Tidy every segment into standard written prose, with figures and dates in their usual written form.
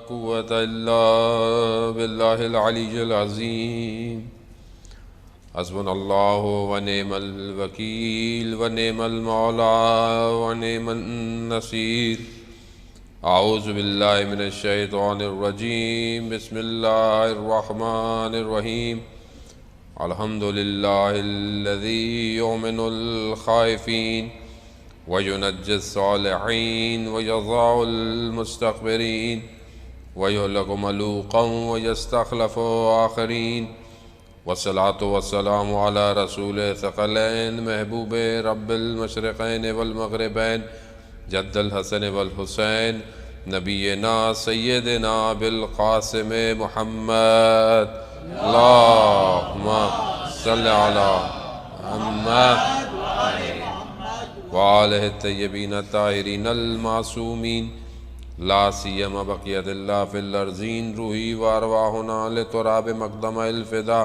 قوة إلا بالله العلي العظيم حسبنا الله ونعم الوكيل ونعم المولى ونعم النصير أعوذ بالله من الشيطان الرجيم بسم الله الرحمن الرحيم الحمد لله الذي يؤمن الخائفين وينجي الصالحين ويضع المستكبرين ويهلك ملوقا ويستخلف آخرين والصلاة والسلام على رسول ثقلين محبوب رب المشرقين والمغربين جد الحسن والحسين نبينا سيدنا بالقاسم محمد اللهم صل على محمد وآلہ الطیبین الطاہرین المعصومین لا سیما بقیت اللہ فی الارضین روحی وارواحنا لتراب مقدم الفدا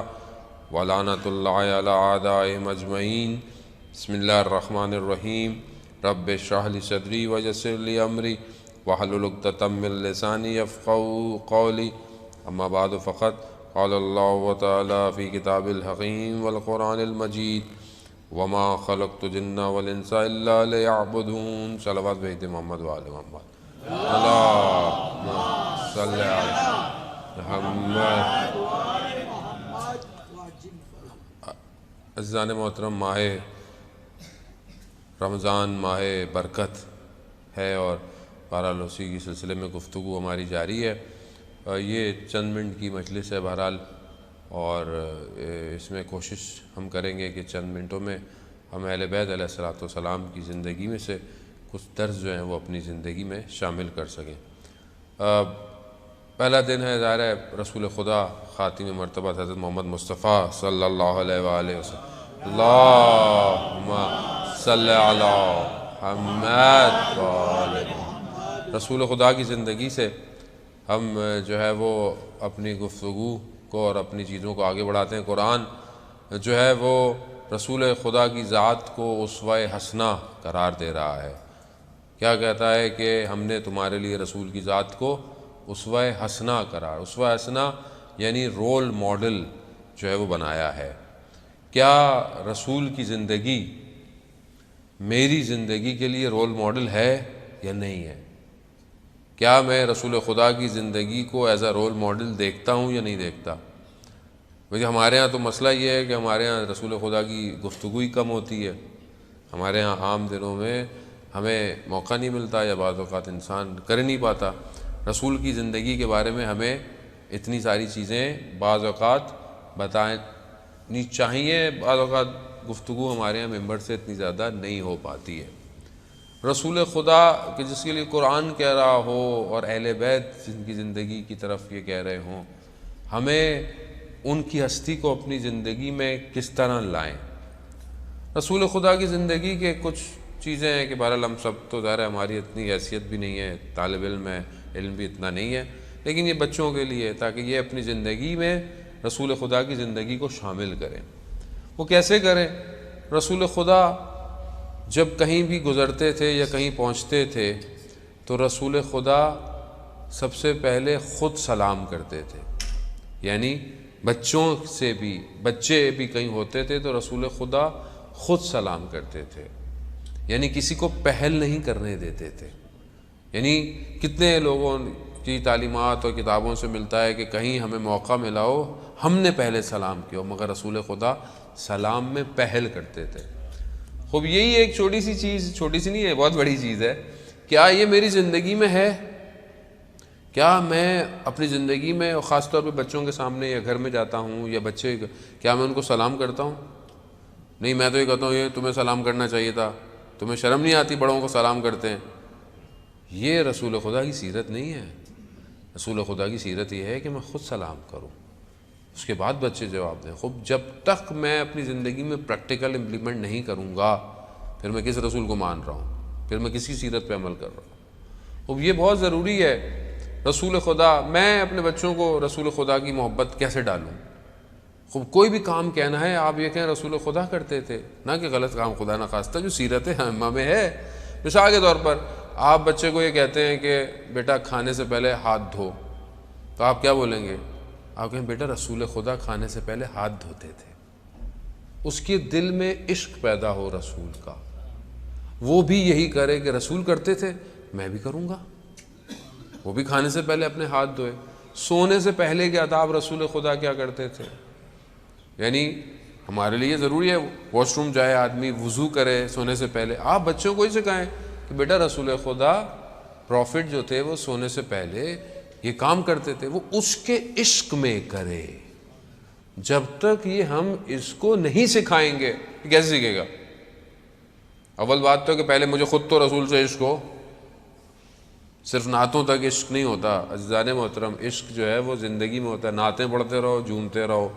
ولعنت اللہ علی اعدائهم اجمعین بسم اللہ الرحمن الرحیم رب اشرح لی صدری ویسر لی امری واحلل عقدۃ من لسانی یفقهوا قولی اما بعد فقط قال اللہ تعالی فی کتاب الحکیم والقرآن المجید وما خلقت الجن والانس الا ليعبدون صلوات بھیجتے محمد وآل محمد اللہم صلی علی محمد. عزیزان محترم، ماہ رمضان ماہ برکت ہے اور بہرحال اسی کی سلسلے میں گفتگو ہماری جاری ہے. یہ چند منٹ کی مجلس ہے بہرحال، اور اس میں کوشش ہم کریں گے کہ چند منٹوں میں ہم اہل بیت علیہ الصلوۃ والسلام کی زندگی میں سے کچھ درس جو ہیں وہ اپنی زندگی میں شامل کر سکیں. پہلا دن ہے ظاہر ہے رسول خدا خاتم مرتبہ حضرت محمد مصطفیٰ صلی اللہ علیہ وآلہ وسلم. اللہم صلی علی محمد وآل محمد. رسول خدا کی زندگی سے ہم جو ہے وہ اپنی گفتگو کو اور اپنی چیزوں کو آگے بڑھاتے ہیں. قرآن جو ہے وہ رسول خدا کی ذات کو اسوہ حسنہ قرار دے رہا ہے. کیا کہتا ہے کہ ہم نے تمہارے لیے رسول کی ذات کو اسوہ حسنہ قرار، اسوہ حسنہ یعنی رول ماڈل جو ہے وہ بنایا ہے. کیا رسول کی زندگی میری زندگی کے لیے رول ماڈل ہے یا نہیں ہے؟ کیا میں رسول خدا کی زندگی کو ایز اے رول ماڈل دیکھتا ہوں یا نہیں دیکھتا؟ ویسے ہمارے ہاں تو مسئلہ یہ ہے کہ ہمارے ہاں رسول خدا کی گفتگو ہی کم ہوتی ہے. ہمارے ہاں عام دنوں میں ہمیں موقع نہیں ملتا یا بعض اوقات انسان کر نہیں پاتا. رسول کی زندگی کے بارے میں ہمیں اتنی ساری چیزیں بعض اوقات بتانی چاہیے، بعض اوقات گفتگو ہمارے ہاں ممبر سے اتنی زیادہ نہیں ہو پاتی ہے. رسول خدا کہ جس کے لیے قرآن کہہ رہا ہو اور اہل بیت جن کی زندگی کی طرف یہ کہہ رہے ہوں، ہمیں ان کی ہستی کو اپنی زندگی میں کس طرح لائیں. رسول خدا کی زندگی کے کچھ چیزیں ہیں کہ بہرحال ہم سب تو ظاہر ہے ہماری اتنی حیثیت بھی نہیں ہے، طالب علم ہے، علم بھی اتنا نہیں ہے، لیکن یہ بچوں کے لیے تاکہ یہ اپنی زندگی میں رسول خدا کی زندگی کو شامل کریں. وہ کیسے کریں؟ رسول خدا جب کہیں بھی گزرتے تھے یا کہیں پہنچتے تھے تو رسول خدا سب سے پہلے خود سلام کرتے تھے. یعنی بچوں سے بھی، بچے بھی کہیں ہوتے تھے تو رسول خدا خود سلام کرتے تھے، یعنی کسی کو پہل نہیں کرنے دیتے تھے. یعنی کتنے لوگوں کی تعلیمات اور کتابوں سے ملتا ہے کہ کہیں ہمیں موقع ملا ہو ہم نے پہلے سلام کیا، مگر رسول خدا سلام میں پہل کرتے تھے. خوب یہی ایک چھوٹی سی چیز، چھوٹی سی نہیں ہے، بہت بڑی چیز ہے. کیا یہ میری زندگی میں ہے؟ کیا میں اپنی زندگی میں، اور خاص طور پہ بچوں کے سامنے یا گھر میں جاتا ہوں یا بچے، کیا میں ان کو سلام کرتا ہوں؟ نہیں، میں تو یہ کہتا ہوں یہ تمہیں سلام کرنا چاہیے تھا، تمہیں شرم نہیں آتی بڑوں کو سلام کرتے ہیں. یہ رسول خدا کی سیرت نہیں ہے. رسول خدا کی سیرت یہ ہے کہ میں خود سلام کروں، اس کے بعد بچے جواب دیں. خوب جب تک میں اپنی زندگی میں پریکٹیکل امپلیمنٹ نہیں کروں گا پھر میں کس رسول کو مان رہا ہوں، پھر میں کسی سیرت پہ عمل کر رہا ہوں. خوب یہ بہت ضروری ہے. رسول خدا، میں اپنے بچوں کو رسول خدا کی محبت کیسے ڈالوں؟ خوب کوئی بھی کام کہنا ہے آپ یہ کہیں رسول خدا کرتے تھے، نہ کہ غلط کام خدا نہ خواستہ جو سیرت ائمہ میں ہے. مثال کے طور پر آپ بچے کو یہ کہتے ہیں کہ بیٹا کھانے سے پہلے ہاتھ دھو، تو آپ کیا بولیں گے؟ آپ کہیں بیٹا رسول خدا کھانے سے پہلے ہاتھ دھوتے تھے، اس کے دل میں عشق پیدا ہو رسول کا، وہ بھی یہی کرے کہ رسول کرتے تھے میں بھی کروں گا، وہ بھی کھانے سے پہلے اپنے ہاتھ دھوئے۔ سونے سے پہلے کے آداب رسول خدا کیا کرتے تھے؟ یعنی ہمارے لیے ضروری ہے واش روم جائے آدمی، وضو کرے سونے سے پہلے، آپ بچوں کو ہی سکھائیں کہ بیٹا رسول خدا پروفٹ جو تھے وہ سونے سے پہلے یہ کام کرتے تھے، وہ اس کے عشق میں کرے۔ جب تک یہ ہم اس کو نہیں سکھائیں گے کیسے سیکھے گا؟ اول بات تو کہ پہلے مجھے خود تو رسول سے عشق ہو، صرف نعتوں تک عشق نہیں ہوتا عزیزان محترم، عشق جو ہے وہ زندگی میں ہوتا ہے، نعتیں پڑھتے رہو جھومتے رہو،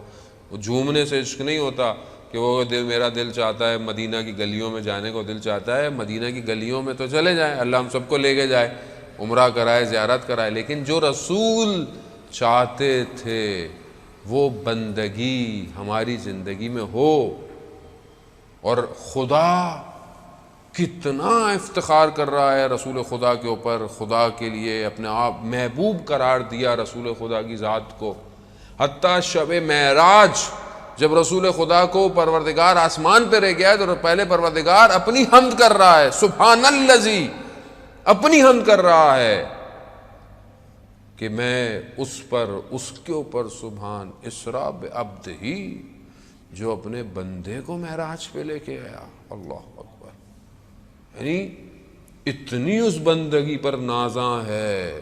وہ جھومنے سے عشق نہیں ہوتا کہ وہ میرا دل چاہتا ہے مدینہ کی گلیوں میں جانے کو، دل چاہتا ہے مدینہ کی گلیوں میں تو چلے جائیں، اللہ ہم سب کو لے کے جائے، عمرہ کرائے زیارت کرائے، لیکن جو رسول چاہتے تھے وہ بندگی ہماری زندگی میں ہو۔ اور خدا کتنا افتخار کر رہا ہے رسول خدا کے اوپر، خدا کے لیے اپنے آپ محبوب قرار دیا رسول خدا کی ذات کو، حتیٰ شب معراج جب رسول خدا کو پروردگار آسمان پہ رہ گیا تو پہلے پروردگار اپنی حمد کر رہا ہے، سبحان الذی، اپنی حمد کر رہا ہے کہ میں اس پر، اس کے اوپر سبحان اسرا بعبدہ، جو اپنے بندے کو معراج پہ لے کے آیا، اللہ اکبر، یعنی اتنی اس بندگی پر نازاں ہے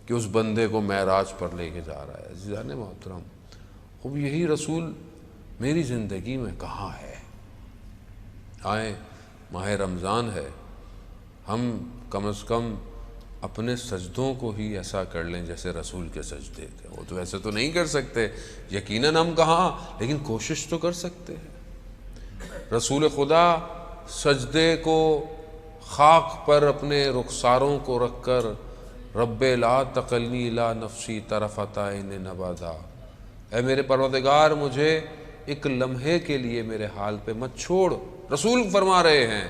کہ اس بندے کو معراج پر لے کے جا رہا ہے۔ عزیزان محترم، خوب یہی رسول میری زندگی میں کہاں ہے؟ آئیں ماہ رمضان ہے، ہم کم از کم اپنے سجدوں کو ہی ایسا کر لیں جیسے رسول کے سجدے تھے۔ وہ تو ایسے تو نہیں کر سکتے یقیناً، ہم کہاں، لیکن کوشش تو کر سکتے ہیں۔ رسول خدا سجدے کو خاک پر اپنے رخساروں کو رکھ کر رب لا تقلنی لا نفسی طرفۃ عین ابدا، اے میرے پروردگار مجھے ایک لمحے کے لیے میرے حال پہ مت چھوڑ، رسول فرما رہے ہیں۔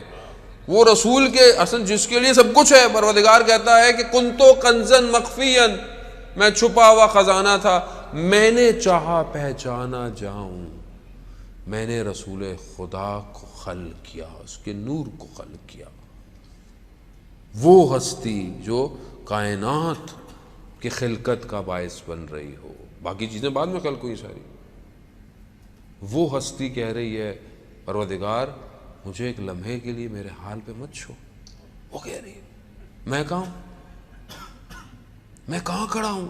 وہ رسول کے اصل جس کے لیے سب کچھ ہے، پروردگار کہتا ہے کہ کنتو کنزن مخفیا، میں چھپا ہوا خزانہ تھا، میں نے چاہا پہچانا جاؤں، میں نے رسول خدا کو خلق کیا، اس کے نور کو خلق کیا، وہ ہستی جو کائنات کی خلقت کا باعث بن رہی ہو، باقی چیزیں بعد میں خلق ہوئی ساری، وہ ہستی کہہ رہی ہے پروردگار مجھے ایک لمحے کے لیے میرے حال پہ مت چھوڑ۔ وہ کہہ رہی ہے میں کہاں ہوں، میں کہاں کھڑا ہوں،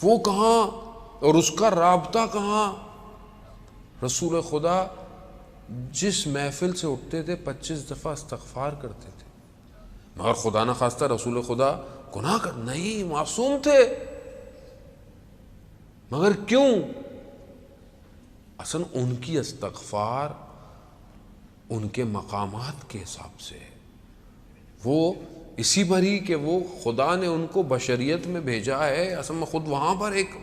وہ کہاں، اور اس کا رابطہ کہاں؟ رسول خدا جس محفل سے اٹھتے تھے 25 دفعہ استغفار کرتے تھے، مگر خدا نہ خواستہ رسول خدا گناہ کر نہیں، معصوم تھے، مگر کیوں؟ اصل ان کی استغفار ان کے مقامات کے حساب سے، وہ اسی پر ہی کہ وہ خدا نے ان کو بشریت میں بھیجا ہے، اصل میں خود وہاں پر ایک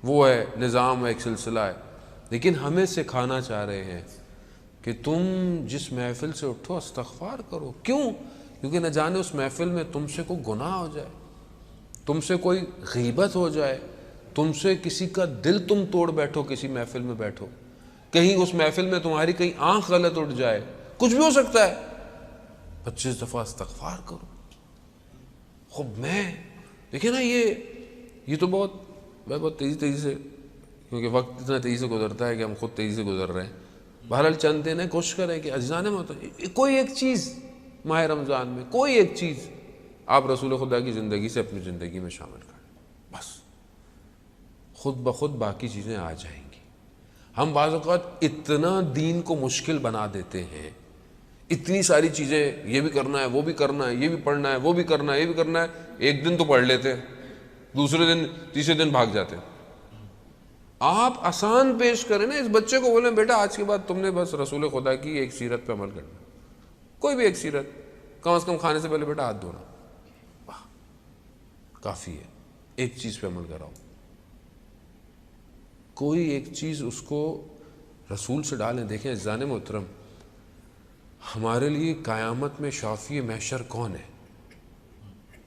وہ ہے نظام، ایک سلسلہ ہے، لیکن ہمیں سکھانا چاہ رہے ہیں کہ تم جس محفل سے اٹھو استغفار کرو۔ کیوں؟ کیونکہ نہ جانے اس محفل میں تم سے کوئی گناہ ہو جائے، تم سے کوئی غیبت ہو جائے، تم سے کسی کا دل تم توڑ بیٹھو، کسی محفل میں بیٹھو، کہیں اس محفل میں تمہاری کہیں آنکھ غلط اٹھ جائے، کچھ بھی ہو سکتا ہے، 25 دفعہ استغفار کرو۔ خب میں دیکھیں نا، یہ تو بہت تیزی سے، کیونکہ وقت اتنا تیزی سے گزرتا ہے کہ ہم خود تیزی سے گزر رہے ہیں۔ بہرحال چند دن ہے، کوشش کریں کہ عزیزان محترم کوئی ایک چیز ماہ رمضان میں، کوئی ایک چیز آپ رسول خدا کی زندگی سے اپنی زندگی میں شامل کریں، بس خود بخود باقی چیزیں آ جائیں گی۔ ہم بعض اوقات اتنا دین کو مشکل بنا دیتے ہیں، اتنی ساری چیزیں، یہ بھی کرنا ہے، وہ بھی کرنا ہے، یہ بھی پڑھنا ہے، وہ بھی کرنا ہے، یہ بھی کرنا ہے، ایک دن تو پڑھ لیتے ہیں، دوسرے دن تیسرے دن بھاگ جاتے ہیں۔ آپ آسان پیش کریں نا، اس بچے کو بولیں بیٹا آج کے بعد تم نے بس رسول خدا کی ایک سیرت پہ عمل کرنا، کوئی بھی ایک سیرت، کم از کم کھانے سے پہلے بیٹا ہاتھ دھونا، واہ کافی ہے، ایک چیز پہ عمل کراؤ، کوئی ایک چیز اس کو رسول سے ڈالیں۔ دیکھیں عزیزان محترم، ہمارے لیے قیامت میں شافی محشر کون ہے؟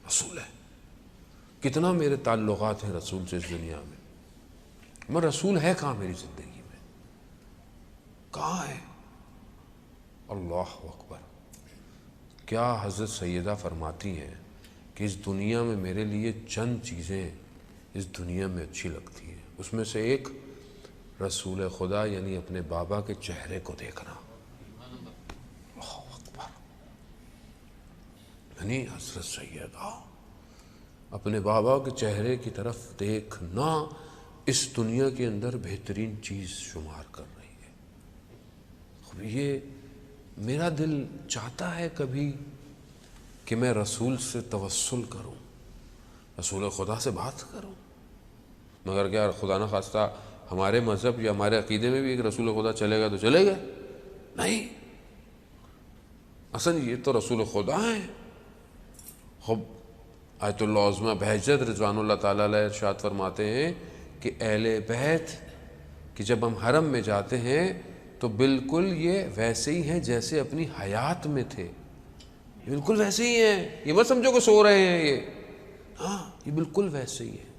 رسول ہے۔ کتنا میرے تعلقات ہیں رسول سے اس دنیا میں رسول ہے کہاں میری زندگی میں؟ کہاں ہے؟ اللہ اکبر! کیا حضرت سیدہ فرماتی ہیں کہ اس دنیا میں میرے لیے چند چیزیں اس دنیا میں اچھی لگتی ہیں، اس میں سے ایک رسول خدا یعنی اپنے بابا کے چہرے کو دیکھنا۔ اللہ اکبر! یعنی حضرت سیدہ اپنے بابا کے چہرے کی طرف دیکھنا اس دنیا کے اندر بہترین چیز شمار کر رہی ہے۔ اب یہ میرا دل چاہتا ہے کبھی کہ میں رسول سے توسل کروں، رسول خدا سے بات کروں، مگر کیا خدا نہ خواستہ ہمارے مذہب یا ہمارے عقیدے میں بھی ایک رسول خدا چلے گا تو چلے گا؟ نہیں، اصل یہ تو رسول خدا ہیں۔ خب آیت اللہ عظمہ بہجت رضوان اللہ تعالیٰ علیہ ارشاد فرماتے ہیں کہ اہل بیت کہ جب ہم حرم میں جاتے ہیں تو بالکل یہ ویسے ہی ہیں جیسے اپنی حیات میں تھے، یہ بالکل ویسے ہی ہیں، یہ مت سمجھو کہ سو رہے ہیں، یہ ہاں یہ بالکل ویسے ہی ہیں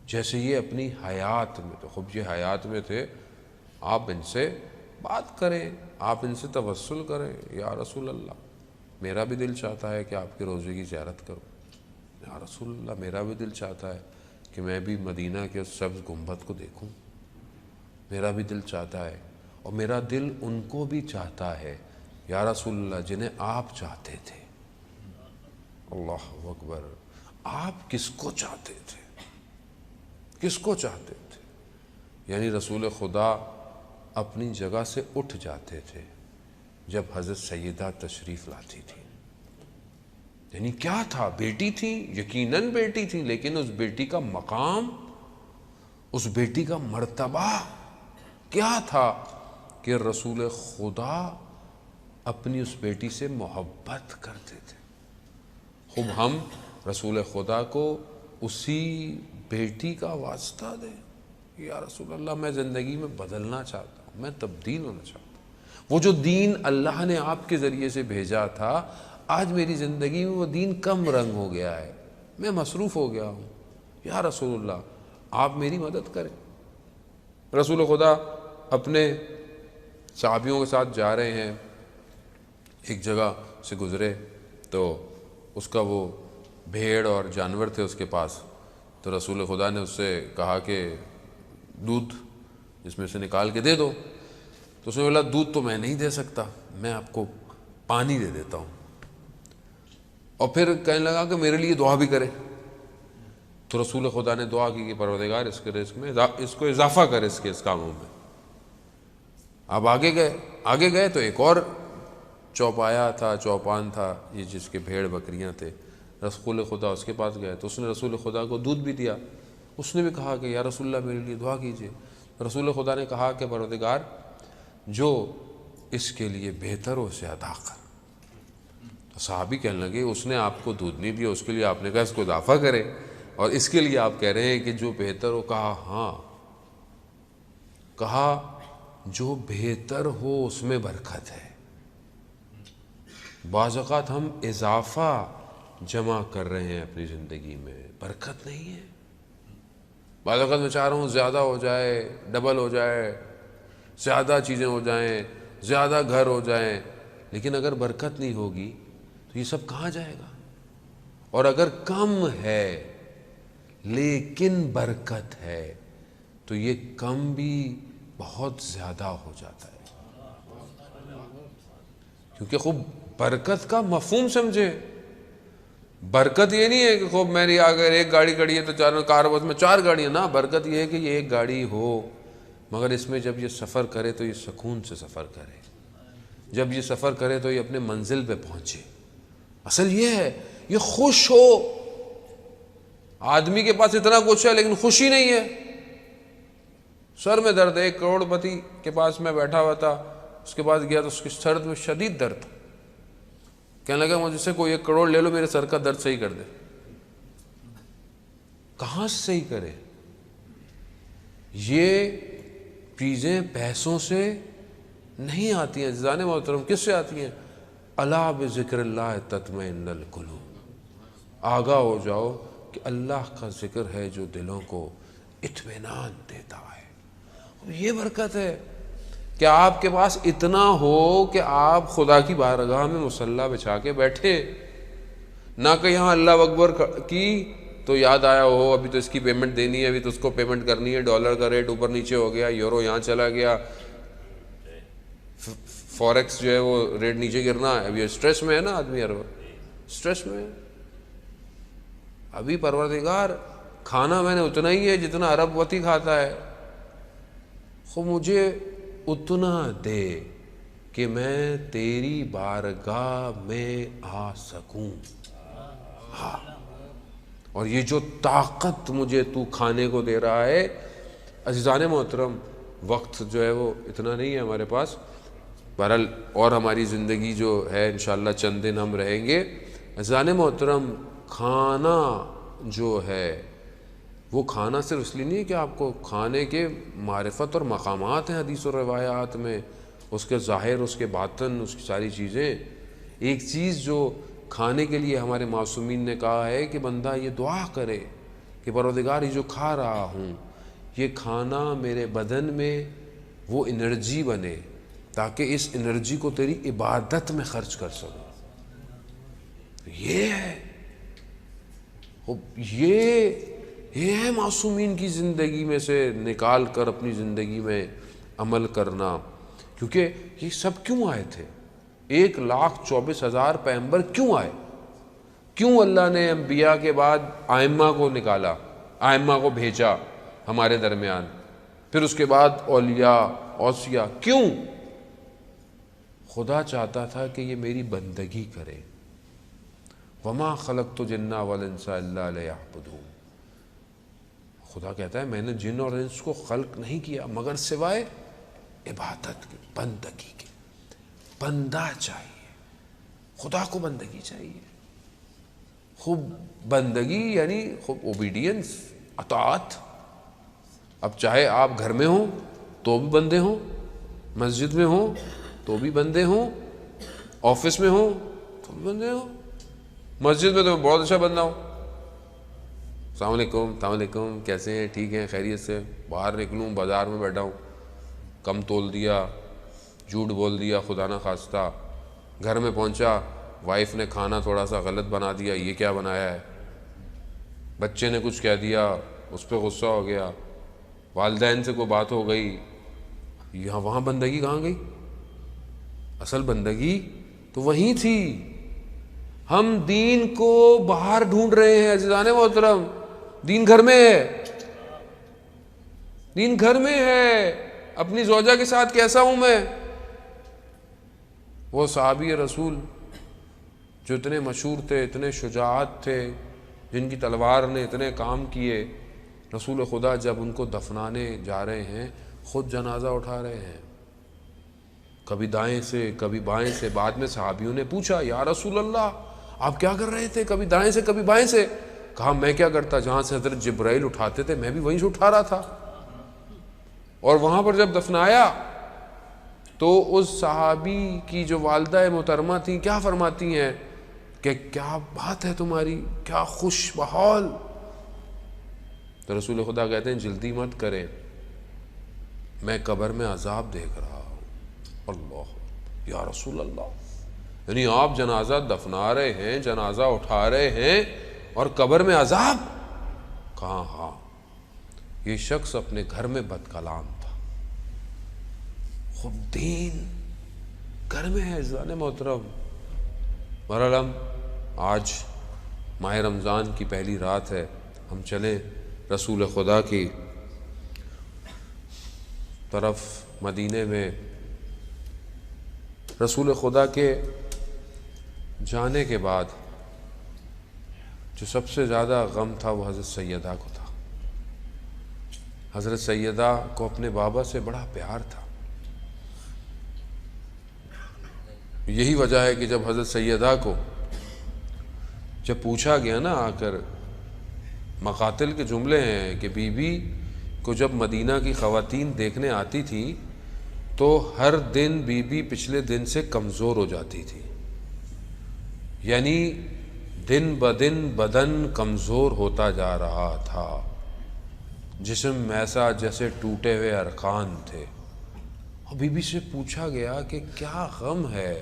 جیسے یہ اپنی حیات میں تو۔ خب یہ حیات میں تھے، آپ ان سے بات کریں، آپ ان سے توسل کریں، یا رسول اللہ میرا بھی دل چاہتا ہے کہ آپ کے روضے کی زیارت کروں، یا رسول اللہ میرا بھی دل چاہتا ہے کہ میں بھی مدینہ کے اس سبز گنبد کو دیکھوں، میرا بھی دل چاہتا ہے، اور میرا دل ان کو بھی چاہتا ہے یا رسول اللہ جنہیں آپ چاہتے تھے۔ اللہ اکبر! آپ کس کو چاہتے تھے؟ کس کو چاہتے تھے؟ یعنی رسول خدا اپنی جگہ سے اٹھ جاتے تھے جب حضرت سیدہ تشریف لاتی تھی۔ یعنی کیا تھا؟ بیٹی تھی، یقیناً بیٹی تھی، لیکن اس بیٹی کا مقام، اس بیٹی کا مرتبہ کیا تھا کہ رسول خدا اپنی اس بیٹی سے محبت کرتے تھے۔ خوب ہم رسول خدا کو اسی بیٹی کا واسطہ دیں، یا رسول اللہ میں زندگی میں بدلنا چاہتا ہوں، میں تبدیل ہونا چاہتا ہوں، وہ جو دین اللہ نے آپ کے ذریعے سے بھیجا تھا آج میری زندگی میں وہ دین کم رنگ ہو گیا ہے، میں مصروف ہو گیا ہوں، یا رسول اللہ آپ میری مدد کریں۔ رسول خدا اپنے صحابیوں کے ساتھ جا رہے ہیں، ایک جگہ سے گزرے تو اس کا وہ بھیڑ اور جانور تھے اس کے پاس، تو رسول خدا نے اس سے کہا کہ دودھ اس میں سے نکال کے دے دو، تو اس نے بولا دودھ تو میں نہیں دے سکتا، میں آپ کو پانی دے دیتا ہوں، اور پھر کہنے لگا کہ میرے لیے دعا بھی کرے۔ تو رسول خدا نے دعا کی کہ پروردگار اس کے رزق میں اس کو اضافہ کرے، اس کاموں میں۔ اب آگے گئے تو ایک اور چوپایا تھا، چوپان تھا، یہ جس کے بھیڑ بکریاں تھے، رسول خدا اس کے پاس گئے تو اس نے رسول خدا کو دودھ بھی دیا، اس نے بھی کہا کہ یا رسول اللہ میرے لیے دعا کیجیے۔ رسول خدا نے کہا کہ پروردگار جو اس کے لیے بہتر ہو اسے عطا کر۔ تو صحابی کہنے لگے اس نے آپ کو دودھ نہیں دیا، اس کے لیے آپ نے کہا اس کو اضافہ کرے، اور اس کے لیے آپ کہہ رہے ہیں کہ جو بہتر ہو۔ کہا ہاں، کہا جو بہتر ہو اس میں برکت ہے۔ بعض اوقات ہم اضافہ جمع کر رہے ہیں اپنی زندگی میں، برکت نہیں ہے۔ بعض اوقات میں چاہ رہا ہوں زیادہ ہو جائے، ڈبل ہو جائے، زیادہ چیزیں ہو جائیں، زیادہ گھر ہو جائیں، لیکن اگر برکت نہیں ہوگی تو یہ سب کہاں جائے گا؟ اور اگر کم ہے لیکن برکت ہے تو یہ کم بھی بہت زیادہ ہو جاتا ہے، کیونکہ خوب برکت کا مفہوم سمجھے۔ برکت یہ نہیں ہے کہ خوب میری اگر ایک گاڑی کھڑی ہے تو چار کار بس میں 4 گاڑیاں، نہ، برکت یہ ہے کہ یہ ایک گاڑی ہو مگر اس میں جب یہ سفر کرے تو یہ سکون سے سفر کرے، جب یہ سفر کرے تو یہ اپنے منزل پہ پہنچے۔ اصل یہ ہے یہ خوش ہو۔ آدمی کے پاس اتنا کچھ ہے لیکن خوشی نہیں ہے، سر میں درد ہے۔ 1 کروڑ پتی کے پاس میں بیٹھا ہوا تھا، اس کے پاس گیا تو اس کے سر میں شدید درد تھا، کہنے لگا مجھ سے کوئی 1 کروڑ لے لو میرے سر کا درد صحیح کر دے۔ کہاں سے صحیح کرے؟ یہ چیزیں پیسوں سے نہیں آتی ہیں عزیزان محترم، کس سے آتی ہیں؟ الا بذکر اللہ تطمئن القلوب۔ آگاہ ہو جاؤ کہ اللہ کا ذکر ہے جو دلوں کو اطمینان دیتا ہے۔ یہ برکت ہے کہ آپ کے پاس اتنا ہو کہ آپ خدا کی بارگاہ میں مصلی بچھا کے بیٹھے، نہ کہ یہاں اللہ اکبر کی تو یاد آیا ہو ابھی تو اس کی پیمنٹ دینی ہے، ابھی تو اس کو پیمنٹ کرنی ہے، ڈالر کا ریٹ اوپر نیچے ہو گیا، یورو یہاں چلا گیا، فوریکس جو ہے وہ ریٹ نیچے گرنا ہے، ابھی اسٹریس میں ہے نا آدمی، ہر وقت اسٹریس میں ہے۔ ابھی پروردگار کھانا میں نے اتنا ہی ہے جتنا عرب وطی کھاتا ہے، خود مجھے اتنا دے کہ میں تیری بارگاہ میں آ سکوں۔ ہاں، اور یہ جو طاقت مجھے تو کھانے کو دے رہا ہے۔ عزیزان محترم، وقت جو ہے وہ اتنا نہیں ہے ہمارے پاس، بہرحال اور ہماری زندگی جو ہے انشاءاللہ چند دن ہم رہیں گے۔ عزیزان محترم، کھانا جو ہے وہ کھانا صرف اس لیے نہیں ہے کہ آپ کو کھانے کے معرفت اور مقامات ہیں حدیث و روایات میں، اس کے ظاہر، اس کے باطن، اس کی ساری چیزیں۔ ایک چیز جو کھانے کے لیے ہمارے معصومین نے کہا ہے کہ بندہ یہ دعا کرے کہ پروردگار یہ جو کھا رہا ہوں یہ کھانا میرے بدن میں وہ انرجی بنے تاکہ اس انرجی کو تیری عبادت میں خرچ کر سکوں۔ یہ ہے یہ ہے معصومین کی زندگی میں سے نکال کر اپنی زندگی میں عمل کرنا۔ کیونکہ یہ سب کیوں آئے تھے؟ 1,24,000 پیغمبر کیوں آئے؟ کیوں اللہ نے انبیاء کے بعد ائمہ کو نکالا، ائمہ کو بھیجا ہمارے درمیان، پھر اس کے بعد اولیاء، اوصیاء؟ کیوں؟ خدا چاہتا تھا کہ یہ میری بندگی کرے۔ وَمَا خَلَقْتُ الْجِنَّ وَالْإِنسَ إِلَّا لِيَعْبُدُونِ۔ خدا کہتا ہے میں نے جن اور انس کو خلق نہیں کیا مگر سوائے عبادت کے، بندگی کے۔ بندہ چاہیے، خدا کو بندگی چاہیے۔ خوب بندگی یعنی خوب اوبیڈینس، اطاعت۔ اب چاہے آپ گھر میں ہوں تو بھی بندے ہوں، مسجد میں ہوں تو بھی بندے ہوں، آفس میں ہوں تو بھی بندے ہوں۔ مسجد میں تو میں بہت اچھا بندہ ہوں، السلام علیکم، السلام علیکم، کیسے ہیں؟ ٹھیک ہیں، خیریت سے؟ باہر نکلوں بازار میں بیٹھا ہوں، کم تول دیا، جھوٹ بول دیا خدا نہ خواستہ، گھر میں پہنچا وائف نے کھانا تھوڑا سا غلط بنا دیا، یہ کیا بنایا ہے؟ بچے نے کچھ کہہ دیا، اس پہ غصہ ہو گیا، والدین سے کوئی بات ہو گئی، یہاں وہاں بندگی کہاں گئی؟ اصل بندگی تو وہیں تھی۔ ہم دین کو باہر ڈھونڈ رہے ہیں عزیزان محترم، دین گھر میں ہے، دین گھر میں ہے۔ اپنی زوجہ کے ساتھ کیسا ہوں میں؟ وہ صحابی رسول جو اتنے مشہور تھے، اتنے شجاعت تھے، جن کی تلوار نے اتنے کام کیے، رسول خدا جب ان کو دفنانے جا رہے ہیں خود جنازہ اٹھا رہے ہیں، کبھی دائیں سے کبھی بائیں سے۔ بعد میں صحابیوں نے پوچھا یا رسول اللہ آپ کیا کر رہے تھے؟ کبھی دائیں سے کبھی بائیں سے۔ کہا میں کیا کرتا، جہاں سے حضرت جبرائیل اٹھاتے تھے میں بھی وہیں سے اٹھا رہا تھا۔ اور وہاں پر جب دفنایا تو اس صحابی کی جو والدہ محترمہ تھیں کیا فرماتی ہیں کہ کیا بات ہے تمہاری، کیا خوش بحال۔ تو رسول خدا کہتے ہیں جلدی مت کریں، میں قبر میں عذاب دیکھ رہا ہوں۔ اللہ، یا رسول اللہ، یعنی آپ جنازہ دفنا رہے ہیں، جنازہ اٹھا رہے ہیں اور قبر میں عذاب؟ کہاں ہاں، یہ شخص اپنے گھر میں بد کلام تھا۔ خود دین گھر میں ہے عزیزان محترم۔ بہرحال ہم آج ماہ رمضان کی پہلی رات ہے، ہم چلیں رسول خدا کی طرف مدینے میں۔ رسول خدا کے جانے کے بعد جو سب سے زیادہ غم تھا وہ حضرت سیدہ کو تھا۔ حضرت سیدہ کو اپنے بابا سے بڑا پیار تھا۔ یہی وجہ ہے کہ جب حضرت سیدہ کو جب پوچھا گیا نا آ کر، مقاتل کے جملے ہیں کہ بی بی کو جب مدینہ کی خواتین دیکھنے آتی تھی تو ہر دن بی بی پچھلے دن سے کمزور ہو جاتی تھی، یعنی دن بدن بدن کمزور ہوتا جا رہا تھا، جسم ایسا جیسے ٹوٹے ہوئے ارکان تھے۔ اور بی بی سے پوچھا گیا کہ کیا غم ہے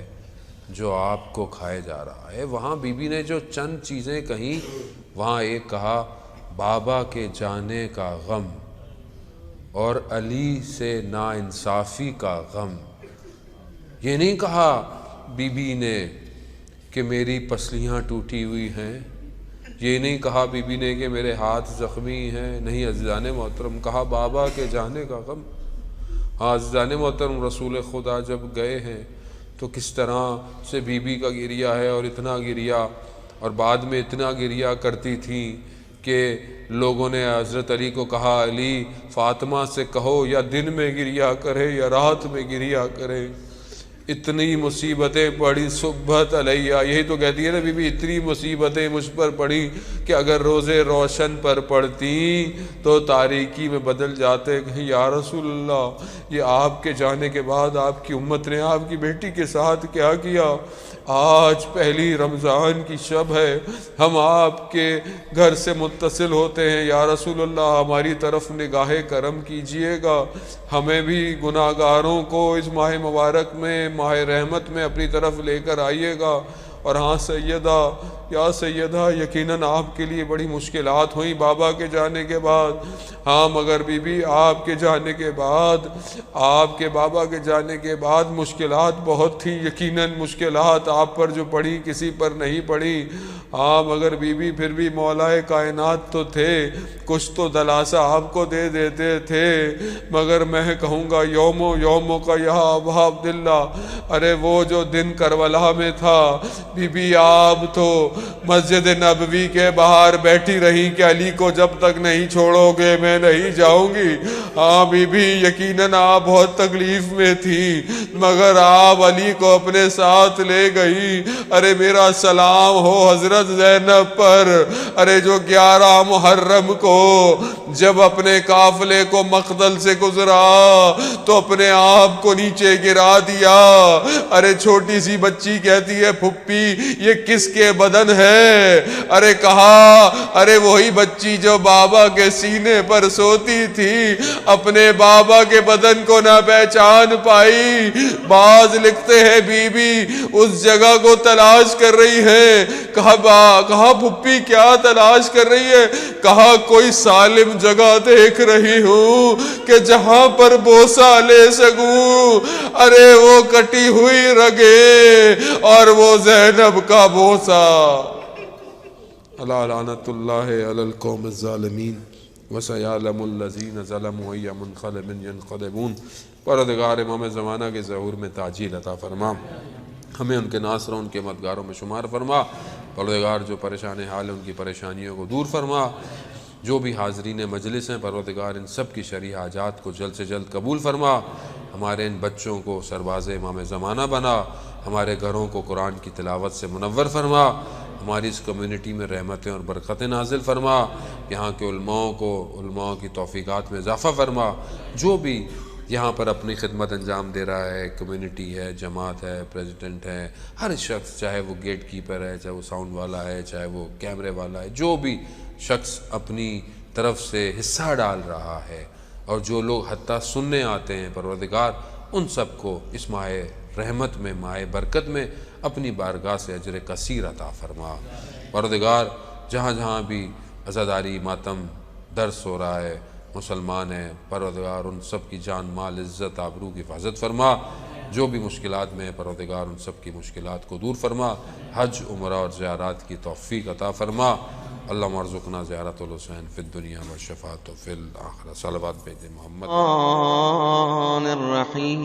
جو آپ کو کھائے جا رہا ہے؟ وہاں بی بی نے جو چند چیزیں کہیں، وہاں ایک کہا بابا کے جانے کا غم اور علی سے ناانصافی کا غم۔ یہ نہیں کہا بی بی نے کہ میری پسلیاں ٹوٹی ہوئی ہیں، یہ نہیں کہا بی بی نے کہ میرے ہاتھ زخمی ہیں، نہیں عزیزان محترم، کہا بابا کے جانے کا غم۔ ہاں عزیزان محترم، رسول خدا جب گئے ہیں تو کس طرح سے بی بی کا گریہ ہے، اور اتنا گریہ، اور بعد میں اتنا گریہ کرتی تھیں کہ لوگوں نے حضرت علی کو کہا علی فاطمہ سے کہو یا دن میں گریہ کرے یا رات میں گریہ کرے، اتنی مصیبتیں پڑی صبحت علیہ، یہی تو کہتی ہے نا بی بی، اتنی مصیبتیں مجھ پر پڑی کہ اگر روزے روشن پر پڑتی تو تاریکی میں بدل جاتے۔ کہ یا رسول اللہ، یہ آپ کے جانے کے بعد آپ کی امت نے آپ کی بیٹی کے ساتھ کیا کیا؟ آج پہلی رمضان کی شب ہے، ہم آپ کے گھر سے متصل ہوتے ہیں، یا رسول اللہ ہماری طرف نگاہ کرم کیجئے گا، ہمیں بھی گناہگاروں کو اس ماہ مبارک میں، ماہ رحمت میں اپنی طرف لے کر آئیے گا۔ اور ہاں سیدہ، یا سیدہ، یقیناً آپ کے لیے بڑی مشکلات ہوئیں بابا کے جانے کے بعد۔ ہاں مگر بی بی آپ کے جانے کے بعد، آپ کے بابا کے جانے کے بعد مشکلات بہت تھیں، یقیناً مشکلات آپ پر جو پڑی کسی پر نہیں پڑی۔ ہاں مگر بی بی پھر بھی مولا کائنات تو تھے، کچھ تو دلاسا آپ کو دے دیتے تھے۔ مگر میں کہوں گا یوموں کا یا ابا عبداللہ، ارے وہ جو دن کربلا میں تھا، بی بی آپ تو مسجد نبوی کے باہر بیٹھی رہی کہ علی کو جب تک نہیں چھوڑو گے میں نہیں جاؤں گی۔ ہاں بی بی یقیناً آپ بہت تکلیف میں تھی، مگر آپ علی کو اپنے ساتھ لے گئی۔ ارے میرا سلام ہو حضرت زینب پر، ارے جو 11 محرم کو جب اپنے قافلے کو مقتل سے گزرا تو اپنے آپ کو نیچے گرا دیا۔ ارے چھوٹی سی بچی کہتی ہے پھپھی یہ کس کے بدن ہے؟ ارے کہا ارے وہی بچی جو بابا کے سینے پر سوتی تھی، اپنے بابا کے بدن کو نہ پہچان پائی۔ بعض لکھتے ہیں بی بی اس جگہ کو تلاش کر رہی ہے۔ کہا پھپھی کیا تلاش کر رہی ہے؟ کہا کوئی سالم جگہ دیکھ رہی ہوں کہ جہاں پر بوسہ لے سکوں۔ ارے وہ کٹی ہوئی رگیں اور وہ زینب کا بوسہ۔ الا لعنت اللہ علی القوم الظالمین وسیعلم الذین ظلموا ای منقلب ینقلبون۔ پروردگار امام زمانہ کے ظہور میں تعجیل عطا فرما، ہمیں ان کے ناصروں ان کے مددگاروں میں شمار فرما۔ پروردگار جو پریشان حال ہیں ان کی پریشانیوں کو دور فرما۔ جو بھی حاضرین مجلس ہیں پروردگار ان سب کی شرعی حاجات کو جلد سے جلد قبول فرما۔ ہمارے ان بچوں کو سرباز امام زمانہ بنا، ہمارے گھروں کو قرآن کی تلاوت سے منور فرما، ہماری اس کمیونٹی میں رحمتیں اور برکتیں نازل فرما، یہاں کے علماء کی توفیقات میں اضافہ فرما۔ جو بھی یہاں پر اپنی خدمت انجام دے رہا ہے، کمیونٹی ہے، جماعت ہے، پریزیڈنٹ ہے، ہر شخص، چاہے وہ گیٹ کیپر ہے، چاہے وہ ساؤنڈ والا ہے، چاہے وہ کیمرے والا ہے، جو بھی شخص اپنی طرف سے حصہ ڈال رہا ہے، اور جو لوگ حتیٰ سننے آتے ہیں، پروردگار ان سب کو اس ماہ رحمت میں، ماہ برکت میں اپنی بارگاہ سے اجر کثیر عطا فرما۔ پروردگار جہاں جہاں بھی عزاداری، ماتم، درس ہو رہا ہے، مسلمان ہیں، پروردگار ان سب کی جان، مال، عزت، آبرو کی حفاظت فرما۔ جو بھی مشکلات میں ہے پروردگار ان سب کی مشکلات کو دور فرما۔ حج، عمرہ اور زیارات کی توفیق عطا فرما۔ اللہم ارزقنا زیارت الحسین فی الدنیا والشفاعۃ فی الآخرہ۔ صلوات بھیجیں محمد الرحیم